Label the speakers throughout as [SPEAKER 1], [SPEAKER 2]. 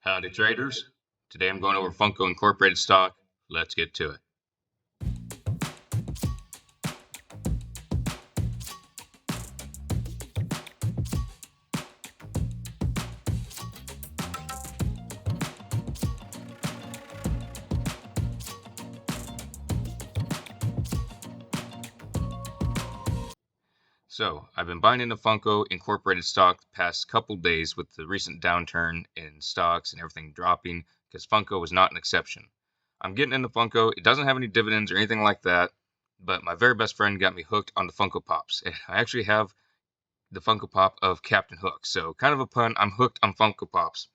[SPEAKER 1] Howdy traders. Today I'm going over Funko Incorporated stock. Let's get to it. So, I've been buying into Funko Incorporated stock the past couple days with the recent downturn in stocks and everything dropping because Funko was not an exception. I'm getting into Funko. It doesn't have any dividends or anything like that, but my very best friend got me hooked on the Funko Pops. And I actually have the Funko Pop of Captain Hook. So, kind of a pun, I'm hooked on Funko Pops.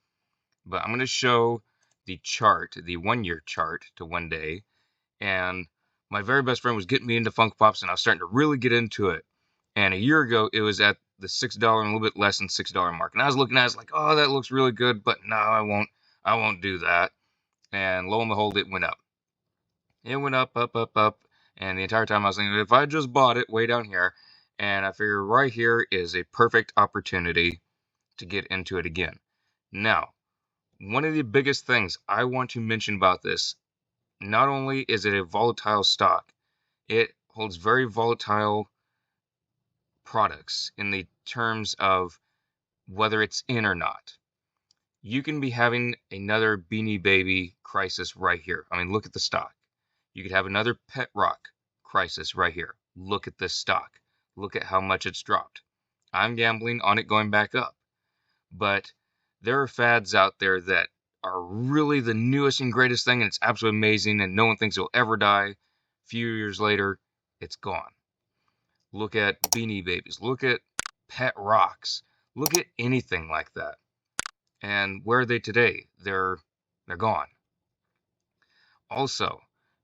[SPEAKER 1] But I'm going to show the chart, the 1-year chart to 1 day. And my very best friend was getting me into Funko Pops, and I was starting to really get into it. And a year ago, it was at the $6 and a little bit less than $6 mark. And I was looking at it, like, oh, that looks really good, but no, I won't do that. And lo and behold, it went up. It went up, up, up, up. And the entire time I was thinking, if I just bought it way down here, and I figure right here is a perfect opportunity to get into it again. Now, one of the biggest things I want to mention about this, not only is it a volatile stock, it holds very volatile products in the terms of whether it's in or not. You can be having another Beanie Baby crisis right here. I mean, look at the stock. You could have another Pet Rock crisis right here. Look at this stock. Look at how much it's dropped. I'm gambling on it going back up. But there are fads out there that are really the newest and greatest thing, and it's absolutely amazing, and no one thinks it'll ever die. A few years later, it's gone. Look at Beanie Babies. Look at Pet Rocks. Look at anything like that. And where are they today? They're gone. Also,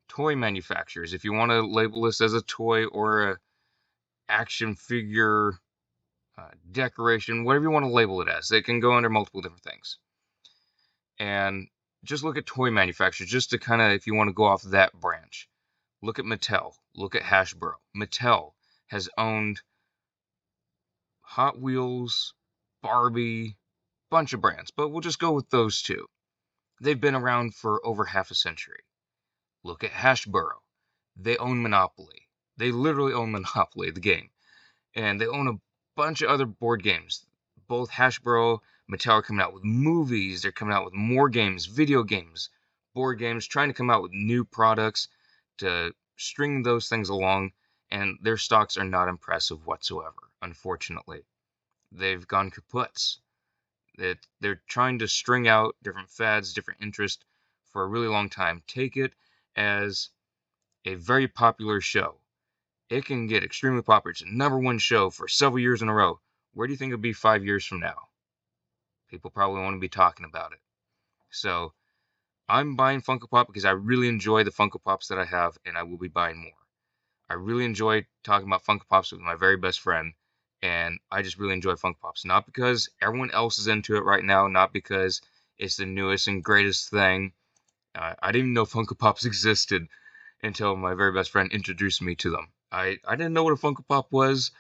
[SPEAKER 1] toy manufacturers. If you want to label this as a toy or a action figure decoration, whatever you want to label it as, it can go under multiple different things. And just look at toy manufacturers, just to kind of, if you want to go off that branch. Look at Mattel. Look at Hasbro. Mattel has owned Hot Wheels, Barbie, bunch of brands, but we'll just go with those two. They've been around for over half a century. Look at Hasbro. They own Monopoly. They literally own Monopoly, the game. And they own a bunch of other board games. Both Hasbro, Mattel are coming out with movies. They're coming out with more games, video games, board games, trying to come out with new products to string those things along. And their stocks are not impressive whatsoever, unfortunately. They've gone kaputs. They're trying to string out different fads, different interests for a really long time. Take it as a very popular show. It can get extremely popular. It's a #1 show for several years in a row. Where do you think it'll be 5 years from now? People probably won't be talking about it. So I'm buying Funko Pop because I really enjoy the Funko Pops that I have, and I will be buying more. I really enjoy talking about Funko Pops with my very best friend, and I just really enjoy Funko Pops. Not because everyone else is into it right now, not because it's the newest and greatest thing. I didn't even know Funko Pops existed until my very best friend introduced me to them. I didn't know what a Funko Pop was,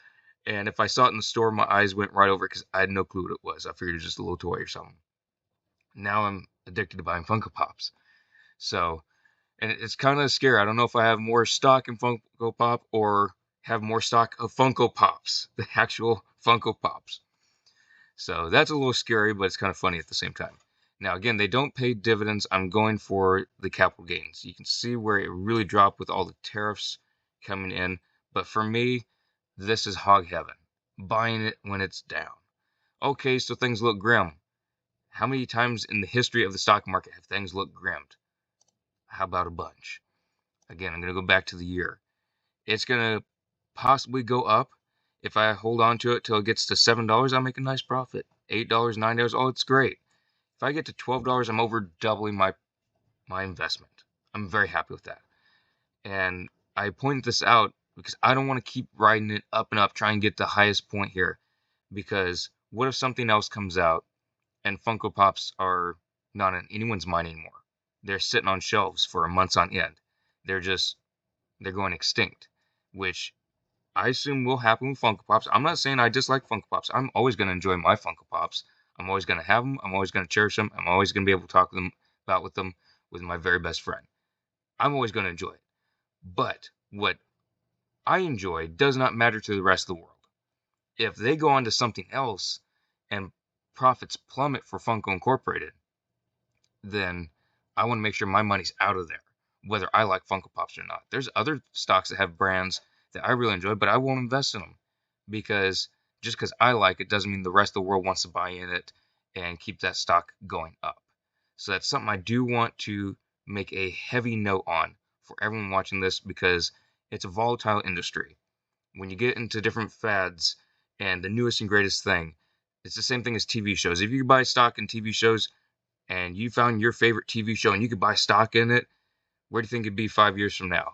[SPEAKER 1] and if I saw it in the store, my eyes went right over it because I had no clue what it was. I figured it was just a little toy or something. Now I'm addicted to buying Funko Pops. So, and it's kind of scary. I don't know if I have more stock in Funko Pop or have more stock of Funko Pops, the actual Funko Pops. So that's a little scary, but it's kind of funny at the same time. Now, again, they don't pay dividends. I'm going for the capital gains. You can see where it really dropped with all the tariffs coming in. But for me, this is hog heaven. Buying it when it's down. Okay, so things look grim. How many times in the history of the stock market have things looked grim? How about a bunch? Again, I'm going to go back to the year. It's going to possibly go up. If I hold on to it till it gets to $7, I'll make a nice profit. $8, $9, oh, it's great. If I get to $12, I'm over doubling my investment. I'm very happy with that. And I point this out because I don't want to keep riding it up and up, trying to get the highest point here. Because what if something else comes out and Funko Pops are not in anyone's mind anymore? They're sitting on shelves for months on end. They're going extinct, which I assume will happen with Funko Pops. I'm not saying I dislike Funko Pops. I'm always going to enjoy my Funko Pops. I'm always going to have them. I'm always going to cherish them. I'm always going to be able to talk with them with my very best friend. I'm always going to enjoy it. But what I enjoy does not matter to the rest of the world. If they go on to something else and profits plummet for Funko Incorporated, then I want to make sure my money's out of there, whether I like Funko Pops or not. There's other stocks that have brands that I really enjoy, but I won't invest in them because just because I like it doesn't mean the rest of the world wants to buy in it and keep that stock going up. So that's something I do want to make a heavy note on for everyone watching this because it's a volatile industry. When you get into different fads and the newest and greatest thing, it's the same thing as TV shows. If you buy stock in TV shows and you found your favorite TV show and you could buy stock in it, where do you think it'd be 5 years from now?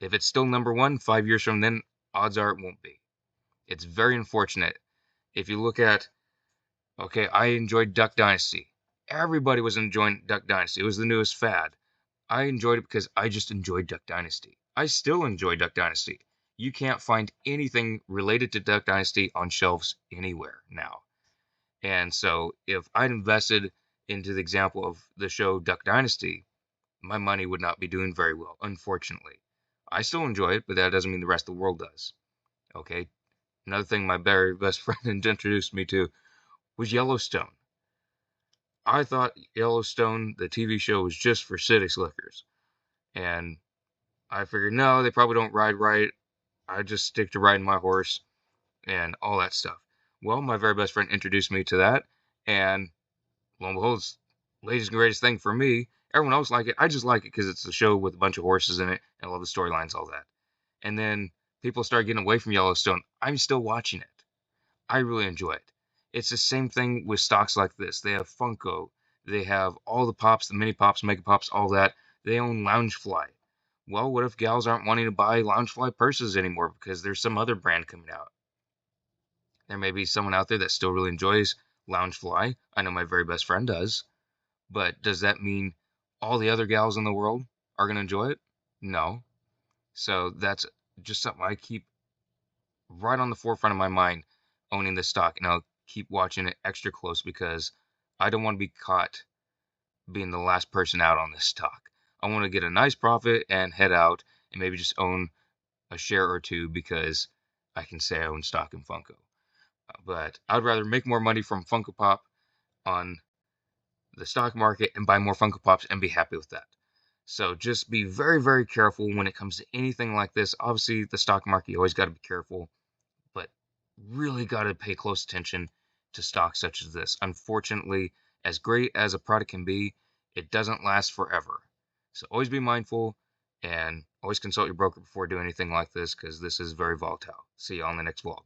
[SPEAKER 1] If it's still number one 5 years from then, odds are it won't be. It's very unfortunate. If you look at, okay, I enjoyed Duck Dynasty. Everybody was enjoying Duck Dynasty. It was the newest fad. I enjoyed it because I just enjoyed Duck Dynasty. I still enjoy Duck Dynasty. You can't find anything related to Duck Dynasty on shelves anywhere now. And so if I'd invested into the example of the show Duck Dynasty, my money would not be doing very well, unfortunately. I still enjoy it, but that doesn't mean the rest of the world does. Okay? Another thing my very best friend introduced me to was Yellowstone. I thought Yellowstone, the TV show, was just for city slickers. And I figured, no, they probably don't ride right. I just stick to riding my horse and all that stuff. Well, my very best friend introduced me to that, and lo and behold, it's the latest and greatest thing for me. Everyone else like it. I just like it because it's a show with a bunch of horses in it, and I love the storylines, all that. And then people start getting away from Yellowstone. I'm still watching it. I really enjoy it. It's the same thing with stocks like this. They have Funko. They have all the pops, the mini pops, mega pops, all that. They own Loungefly. Well, what if gals aren't wanting to buy Loungefly purses anymore because there's some other brand coming out? There may be someone out there that still really enjoys Loungefly. I know my very best friend does. But does that mean all the other gals in the world are going to enjoy it? No. So that's just something I keep right on the forefront of my mind, owning this stock. And I'll keep watching it extra close because I don't want to be caught being the last person out on this stock. I want to get a nice profit and head out and maybe just own a share or two because I can say I own stock in Funko. But I'd rather make more money from Funko Pop on the stock market and buy more Funko Pops and be happy with that. So just be very, very careful when it comes to anything like this. Obviously, the stock market, you always got to be careful, but really got to pay close attention to stocks such as this. Unfortunately, as great as a product can be, it doesn't last forever. So always be mindful and always consult your broker before doing anything like this because this is very volatile. See you on the next vlog.